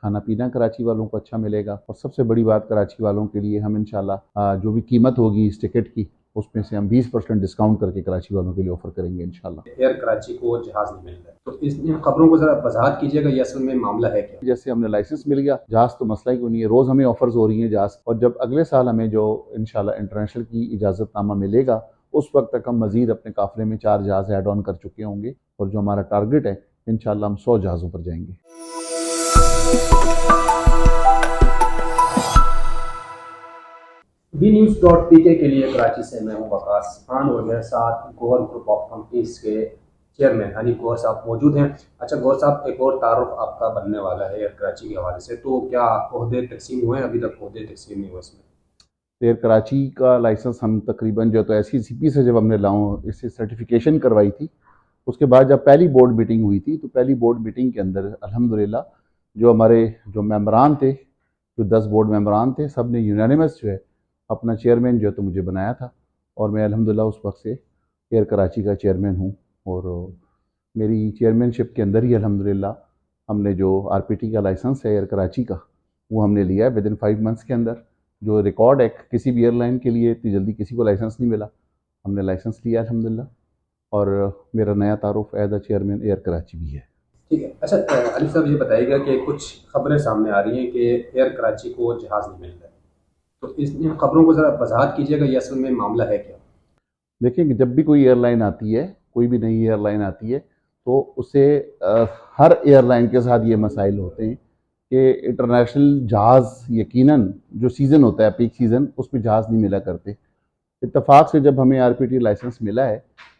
کھانا پینا کراچی والوں کو اچھا ملے گا، اور سب سے بڑی بات کراچی والوں کے لیے ہم انشاءاللہ جو بھی قیمت ہوگی اس ٹکٹ کی اس میں سے ہم 20% ڈسکاؤنٹ کر کے کراچی والوں کے لیے آفر کریں گے انشاءاللہ۔ ایئر کراچی کو جہاز نہیں مل رہا ہے، تو ان خبروں کو ذرا وضاحت کیجیے گا، یہ اصل میں معاملہ ہے کیا؟ جیسے ہم نے لائسنس مل گیا، جہاز تو مسئلہ ہی کوئی نہیں ہے، روز ہمیں آفرز ہو رہی ہیں جہاز، اور جب اگلے سال ہمیں جو انشاءاللہ انٹرنیشنل کی اجازت نامہ ملے گا اس وقت تک ہم مزید اپنے قافلے میں 4 جہاز ایڈ آن کر چکے ہوں گے، اور جو ہمارا ٹارگٹ ہے انشاءاللہ ہم 100 جہازوں پر جائیں گے۔ BNews.pk کے لیے کراچی سے میں ہوں وقاص خان، اور میرے ساتھ گوہر گروپ آف کمپنیز کے چیئرمین حنیف گوہر صاحب موجود ہیں۔ اچھا گوہر صاحب، ایک اور تعارف آپ کا بننے والا ہے ایئر کراچی کے حوالے سے، تو کیا عہدے تقسیم ہوئے ہیں؟ ابھی تک عہدے تقسیم نہیں ہوئے اس میں۔ ایئر کراچی کا لائسنس ہم تقریباً جو تو ایسی سی پی سے جب ہم نے اس سے سرٹیفیکیشن کروائی تھی، اس کے بعد جب پہلی بورڈ میٹنگ ہوئی تھی تو پہلی بورڈ میٹنگ کے اندر الحمدللہ جو ہمارے جو ممبران تھے، جو 10 بورڈ ممبران تھے، سب نے یونانیمس جو ہے اپنا چیئرمین جو ہے تو مجھے بنایا تھا، اور میں الحمدللہ اس وقت سے ایئر کراچی کا چیئرمین ہوں، اور میری چیئرمین شپ کے اندر ہی الحمدللہ ہم نے جو آر پی ٹی کا لائسنس ہے ایئر کراچی کا وہ ہم نے لیا ہے ودن 5 منتھس کے اندر، جو ریکارڈ ہے کسی بھی ایئر لائن کے لیے اتنی جلدی کسی کو لائسنس نہیں ملا، ہم نے لائسنس لیا الحمدللہ، اور میرا نیا تعارف is a chairman air Karachi بھی ہے۔ ٹھیک ہے۔ اچھا حنیف صاحب، یہ بتائیے گا کہ کچھ خبریں سامنے آ رہی ہیں کہ ایئر کراچی کو جہاز نہیں مل رہا ہے، تو ان خبروں کو ذرا وضاحت کیجیے گا، یہ اصل میں معاملہ ہے کیا؟ دیکھیں کہ جب بھی کوئی ایئر لائن آتی ہے، کوئی بھی نئی ایئر لائن آتی ہے، تو اسے ہر ایئر لائن کے ساتھ یہ مسائل ہوتے ہیں کہ انٹرنیشنل جہاز یقیناً جو سیزن ہوتا ہے پیک سیزن اس میں جہاز نہیں ملا کرتے۔ اتفاق سے جب ہمیں آر پی ٹی لائسنس ملا ہے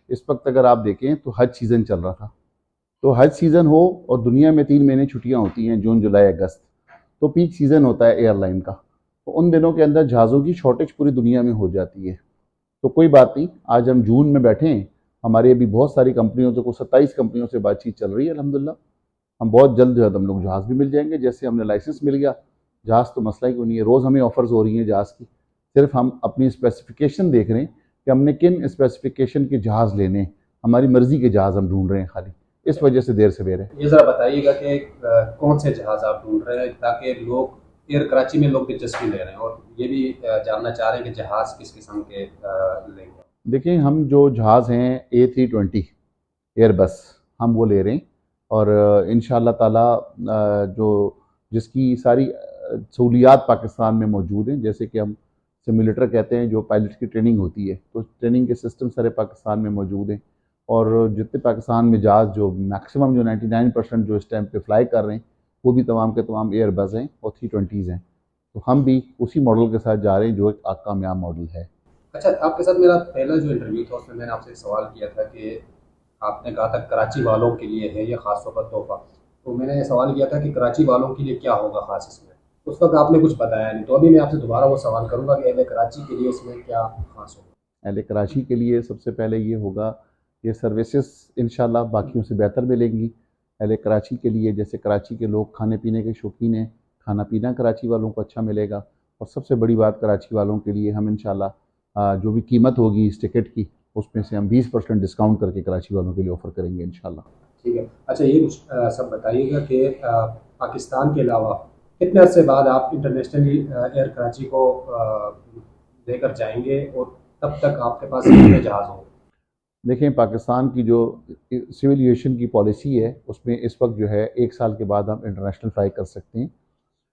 اس وقت اگر آپ دیکھیں تو حج سیزن چل رہا تھا، تو حج سیزن ہو اور دنیا میں 3 مہینے چھٹیاں ہوتی ہیں، جون جولائی اگست، تو پیک سیزن ہوتا ہے ایئر لائن کا، تو ان دنوں کے اندر جہازوں کی شارٹیج پوری دنیا میں ہو جاتی ہے۔ تو کوئی بات نہیں، آج ہم جون میں بیٹھے ہیں، ہماری ابھی بہت ساری کمپنیوں سے 27 کمپنیوں سے بات چیت چل رہی ہے الحمدللہ، ہم بہت جلد جو ہے ہم لوگ جہاز بھی مل جائیں گے۔ جیسے ہم نے لائسنس مل گیا، جہاز تو مسئلہ ہی کوئی نہیں ہے، روز ہمیں آفرز ہو رہی ہیں جہاز کی، صرف ہم اپنی اسپیسیفیکیشن دیکھ رہے ہیں کہ ہم نے کن اسپیسیفیکیشن کے جہاز لینے ہیں، ہماری مرضی کے جہاز ہم ڈھونڈ رہے ہیں خالی، اس وجہ سے دیر سویر ہے۔ یہ ذرا بتائیے گا کہ کون سے جہاز آپ ڈھونڈ رہے ہیں، تاکہ لوگ ایئر کراچی میں لوگ دلچسپی لے رہے ہیں، اور یہ بھی جاننا چاہ رہے ہیں کہ جہاز کس قسم کے لیں گے۔ دیکھیں ہم جو جہاز ہیں A320 ایئر بس ہم وہ لے رہے ہیں، اور انشاءاللہ تعالی جو جس کی ساری سہولیات پاکستان میں موجود ہیں، جیسے کہ ہم سیمولیٹر کہتے ہیں جو پائلٹ کی ٹریننگ ہوتی ہے، تو ٹریننگ کے سسٹم سارے پاکستان میں موجود ہیں، اور جتنے پاکستان میں جہاز جو میکسیمم جو 99% جو اس ٹائم پہ فلائی کر رہے ہیں وہ بھی تمام کے تمام ایئر بس ہیں اور 320s ہیں، تو ہم بھی اسی ماڈل کے ساتھ جا رہے ہیں جو ایک کامیاب ماڈل ہے۔ اچھا، آپ کے ساتھ میرا پہلا جو انٹرویو تھا اس میں نے آپ سے ایک سوال کیا تھا کہ آپ نے کہا تھا کراچی والوں کے لیے ہے یہ خاص طور پر تحفہ، تو میں نے یہ سوال کیا تھا کہ کراچی والوں کے لیے کیا ہوگا خاص اس میں، اس وقت آپ نے کچھ بتایا نہیں، تو ابھی میں آپ سے دوبارہ وہ سوال کروں گا کہ اہل کراچی کے لیے اس میں کیا خاص ہوگا؟ اہل کراچی کے لیے سب سے پہلے یہ ہوگا کہ سروسز انشاءاللہ باقیوں سے بہتر ملیں گی۔ اہل کراچی کے لیے جیسے کراچی کے لوگ کھانے پینے کے شوقین ہیں، کھانا پینا کراچی والوں کو اچھا ملے گا، اور سب سے بڑی بات کراچی والوں کے لیے ہم انشاءاللہ جو بھی قیمت ہوگی اس ٹکٹ کی اس میں سے ہم 20% ڈسکاؤنٹ کر کے کراچی والوں کے لیے آفر کریں گے انشاءاللہ۔ ٹھیک ہے۔ اچھا یہ سب بتائیے گا کہ پاکستان کے علاوہ کتنے عرصے بعد آپ انٹرنیشنلی ایئر کراچی کو لے کر جائیں گے، اور تب تک آپ کے پاس کتنے جہاز ہوں گے؟ دیکھیں پاکستان کی جو سول ایویشن کی پالیسی ہے اس میں اس وقت جو ہے 1 سال کے بعد ہم انٹرنیشنل فلائی کر سکتے ہیں۔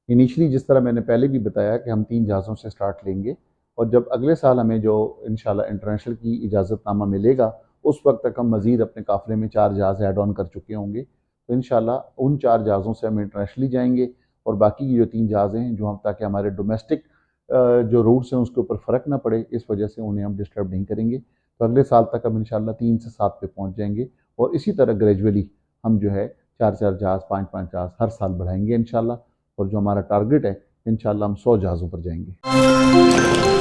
انیشلی جس طرح میں نے پہلے بھی بتایا کہ ہم 3 جہازوں سے سٹارٹ لیں گے، اور جب اگلے سال ہمیں جو انشاءاللہ انٹرنیشنل کی اجازت نامہ ملے گا اس وقت تک ہم مزید اپنے قافلے میں 4 جہاز ایڈ آن کر چکے ہوں گے، تو انشاءاللہ ان 4 جہازوں سے ہم انٹرنیشنلی جائیں گے، اور باقی کی جو 3 جہاز ہیں جو ہم تاکہ ہمارے ڈومیسٹک جو روٹس ہیں اس کے اوپر فرق نہ پڑے اس وجہ سے انہیں ہم ڈسٹرب نہیں کریں گے، تو اگلے سال تک ہم انشاءاللہ 3 سے 7 پہ پہنچ جائیں گے، اور اسی طرح گریجولی ہم جو ہے 4 جہاز 5 جہاز ہر سال بڑھائیں گے انشاءاللہ، اور جو ہمارا ٹارگٹ ہے انشاءاللہ ہم 100 جہازوں پر جائیں گے۔